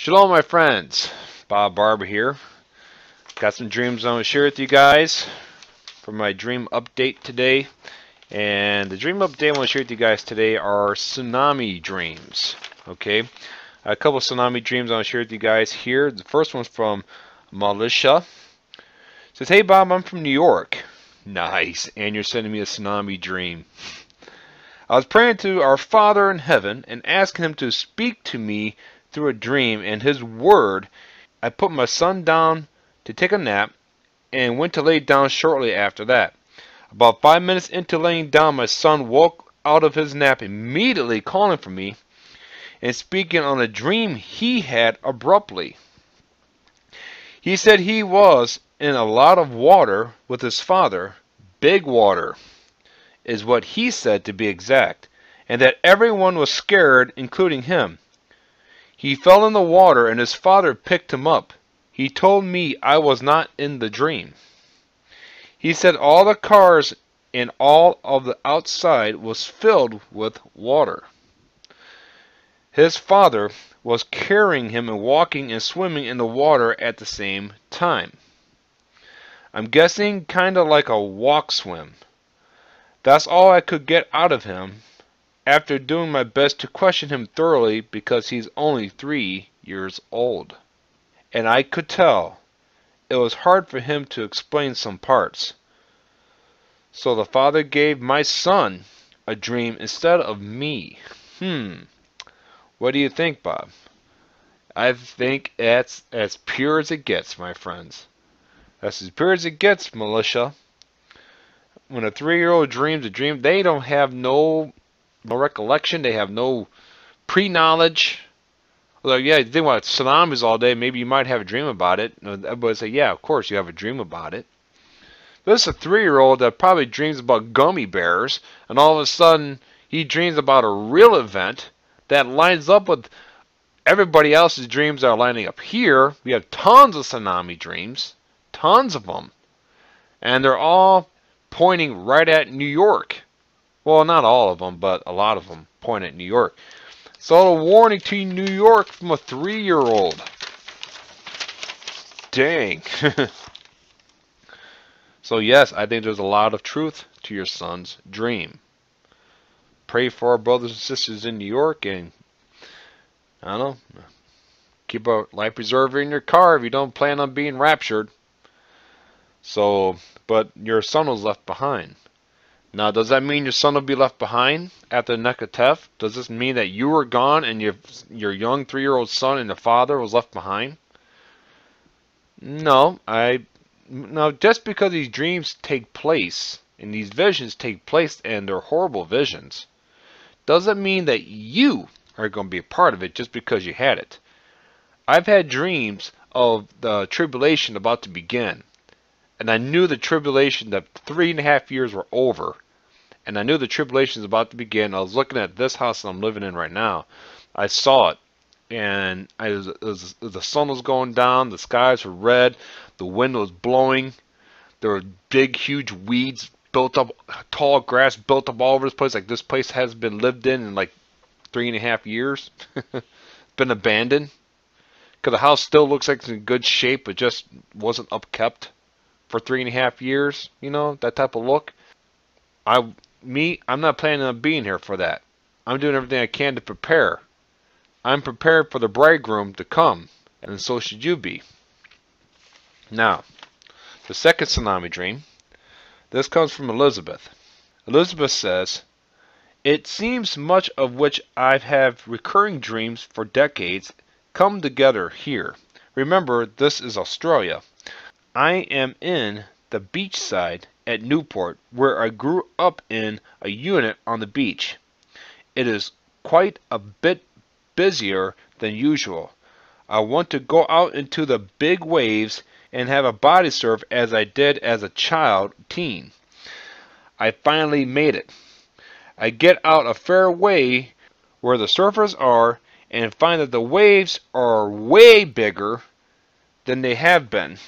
Shalom, my friends. Barber here. Got some dreams I want to share with you guys for my dream update today. And the dream update I want to share with you guys today are tsunami dreams. Okay, a couple of tsunami dreams I want to share with you guys here. The first one's from Militia. It says, "Hey Bob, I'm from New York." Nice, and you're sending me a tsunami dream. "I was praying to our Father in heaven and asking him to speak to me through a dream and his word. I put my son down to take a nap and went to lay down shortly after that. About 5 minutes into laying down, my son woke out of his nap, immediately calling for me and speaking on a dream he had abruptly. He said he was in a lot of water with his father, big water is what he said to be exact, and that everyone was scared, including him. He fell in the water and his father picked him up. He told me I was not in the dream. He said all the cars and all of the outside was filled with water. His father was carrying him and walking and swimming in the water at the same time. I'm guessing kind of like a walk swim. That's all I could get out of him after doing my best to question him thoroughly because he's only 3 years old. And I could tell it was hard for him to explain some parts. So the father gave my son a dream instead of me. What do you think, Bob?" I think that's as pure as it gets, my friends. That's as pure as it gets, Militia. When a 3-year-old dreams a dream, they don't have no recollection, they have no pre-knowledge. Although, yeah, you think about tsunamis all day, maybe you might have a dream about it. Everybody say, yeah, of course you have a dream about it. But this is a 3-year-old that probably dreams about gummy bears, and all of a sudden he dreams about a real event that lines up with everybody else's dreams that are lining up here. We have tons of tsunami dreams, tons of them, and they're all pointing right at New York. Well, not all of them, but a lot of them point at New York. So a warning to New York from a 3-year-old. Dang. So yes, I think there's a lot of truth to your son's dream. Pray for our brothers and sisters in New York, and I don't know, keep a life preserver in your car if you don't plan on being raptured. So, but your son was left behind. Now, does that mean your son will be left behind after the Nekatef? Does this mean that you were gone and your young 3-year-old son and the father was left behind? No, just because these dreams take place and these visions take place and they're horrible visions, doesn't mean that you are going to be a part of it just because you had it. I've had dreams of the tribulation about to begin. And I knew the tribulation, the 3.5 years were over. And I knew the tribulation was about to begin. I was looking at this house that I'm living in right now. I saw it. And the sun was going down. The skies were red. The wind was blowing. There were big, huge weeds built up, tall grass built up all over this place. Like this place hasn't been lived in like 3.5 years. It's been abandoned. Because the house still looks like it's in good shape, but just wasn't upkept for 3.5 years, you know, that type of look. I'm not planning on being here for that. I'm doing everything I can to prepare. I'm prepared for the bridegroom to come, and so should you be. Now, the second tsunami dream. This comes from Elizabeth. Elizabeth says, "It seems much of which I've had recurring dreams for decades come together here. Remember, this is Australia. I am in the beach side at Newport, where I grew up in a unit on the beach. It is quite a bit busier than usual. I want to go out into the big waves and have a body surf as I did as a teen. I finally made it. I get out a fair way where the surfers are and find that the waves are way bigger than they have been.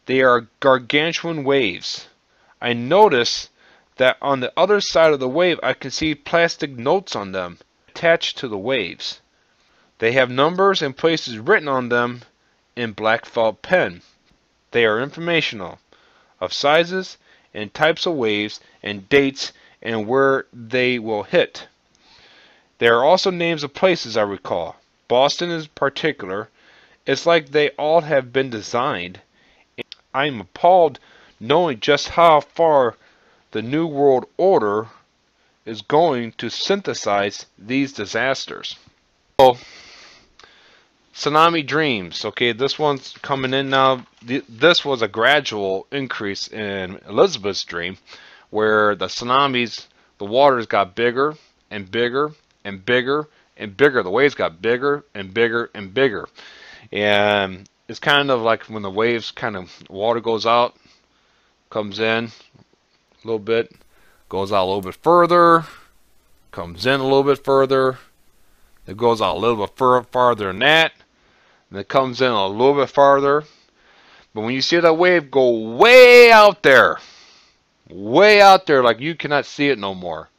They are gargantuan waves. I notice that on the other side of the wave I can see plastic notes on them attached to the waves. They have numbers and places written on them in black felt pen. They are informational of sizes and types of waves and dates and where they will hit. There are also names of places I recall. Boston is particular. It's like they all have been designed. I am appalled knowing just how far the New World Order is going to synthesize these disasters. So, tsunami dreams. Okay, this one's coming in now. This was a gradual increase in Elizabeth's dream, where the tsunamis, the waters got bigger and bigger and bigger and bigger. The waves got bigger and bigger and bigger. And it's kind of like when the waves water goes out, comes in a little bit, goes out a little bit further, comes in a little bit further, it goes out a little bit farther than that, and it comes in a little bit farther. But when you see that wave go way out there, like you cannot see it no more.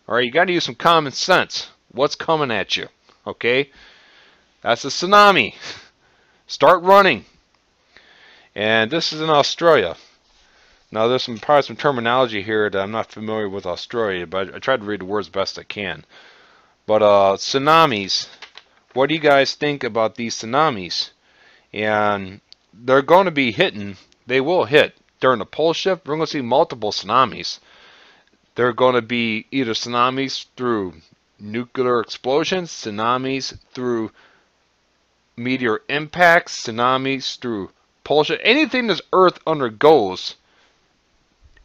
Alright, you got to use some common sense. What's coming at you? Okay? That's a tsunami. Start running. And this is in Australia. Now there's probably some terminology here that I'm not familiar with Australia, but I tried to read the words best I can. But tsunamis, what do you guys think about these tsunamis? And they're going to be hitting, they will hit. During the pole shift, we're going to see multiple tsunamis. They're going to be either tsunamis through nuclear explosions, tsunamis through meteor impacts, tsunamis through pole shift. Anything this earth undergoes,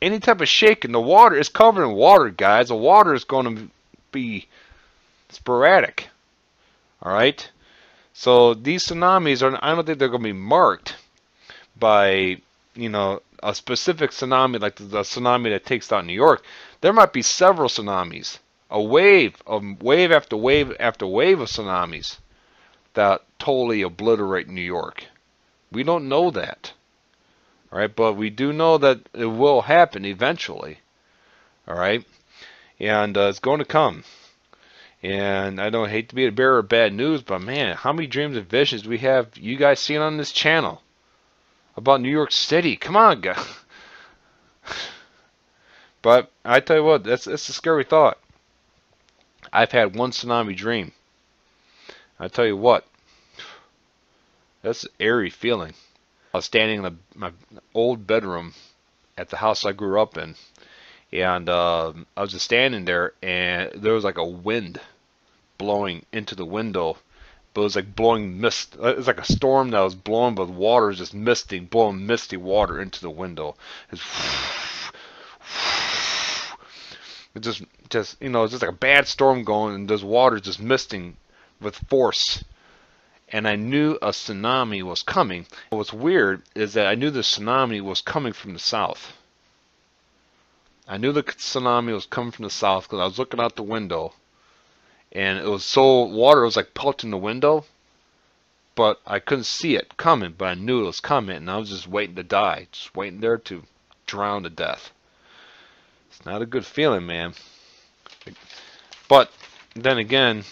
any type of shaking, the water is covered in water, guys. The water is going to be sporadic. Alright? So these tsunamis are, I don't think they're going to be marked by, a specific tsunami like the tsunami that takes out New York. There might be several tsunamis. A wave after wave after wave of tsunamis that totally obliterate New York. We don't know that. Alright, but we do know that it will happen eventually. Alright? And it's going to come. And I don't hate to be a bearer of bad news, but man, how many dreams and visions do we have you guys seen on this channel about New York City? Come on, guys. But I tell you what, that's a scary thought. I've had one tsunami dream. I tell you what, that's an eerie feeling. I was standing in my old bedroom at the house I grew up in, and I was just standing there, and there was like a wind blowing into the window, but it was like blowing mist. It was like a storm that was blowing, but water was just misting, blowing misty water into the window. It just it's just like a bad storm going, and there's water just misting with force. And I knew a tsunami was coming. What's weird is that I knew the tsunami was coming from the south. I knew the tsunami was coming from the south because I was looking out the window, and it was water was like pelting the window, but I couldn't see it coming, but I knew it was coming, and I was just waiting to die, just waiting there to drown to death. It's not a good feeling, man. But then again,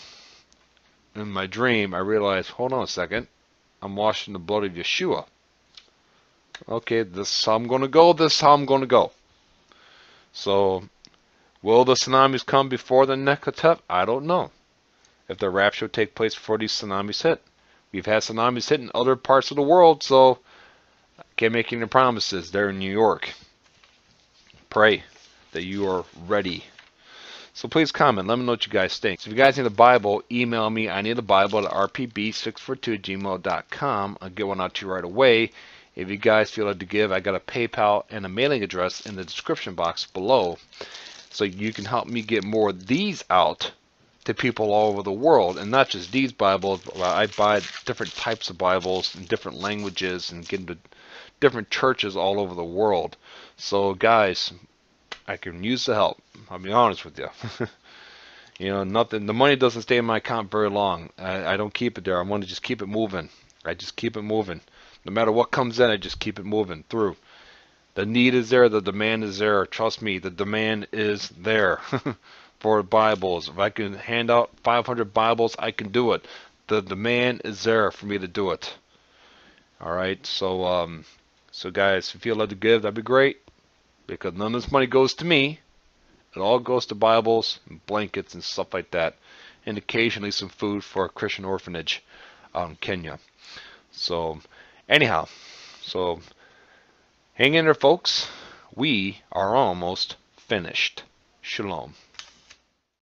in my dream, I realized, hold on a second, I'm washing the blood of Yeshua. Okay, this is how I'm going to go, this is how I'm going to go. So, will the tsunamis come before the Nekatep? I don't know. If the rapture will take place before these tsunamis hit. We've had tsunamis hit in other parts of the world, so I can't make any promises. They're in New York. Pray that you are ready. So please comment. Let me know what you guys think. So if you guys need a Bible, email me. I need a Bible at rpb642@gmail.com. I'll get one out to you right away. If you guys feel like to give, I got a PayPal and a mailing address in the description box below. So you can help me get more of these out to people all over the world. And not just these Bibles, but I buy different types of Bibles in different languages and get into different churches all over the world. So guys, I can use the help. I'll be honest with you. The money doesn't stay in my account very long. I don't keep it there. I want to just keep it moving. I just keep it moving. No matter what comes in, I just keep it moving through. The need is there. The demand is there. Trust me, the demand is there for Bibles. If I can hand out 500 Bibles, I can do it. the demand is there for me to do it. All right, so guys, if you love to give, that'd be great, because none of this money goes to me. It all goes to Bibles and blankets and stuff like that, and occasionally some food for a Christian orphanage out in Kenya. So anyhow, so hang in there, folks. We are almost finished. Shalom.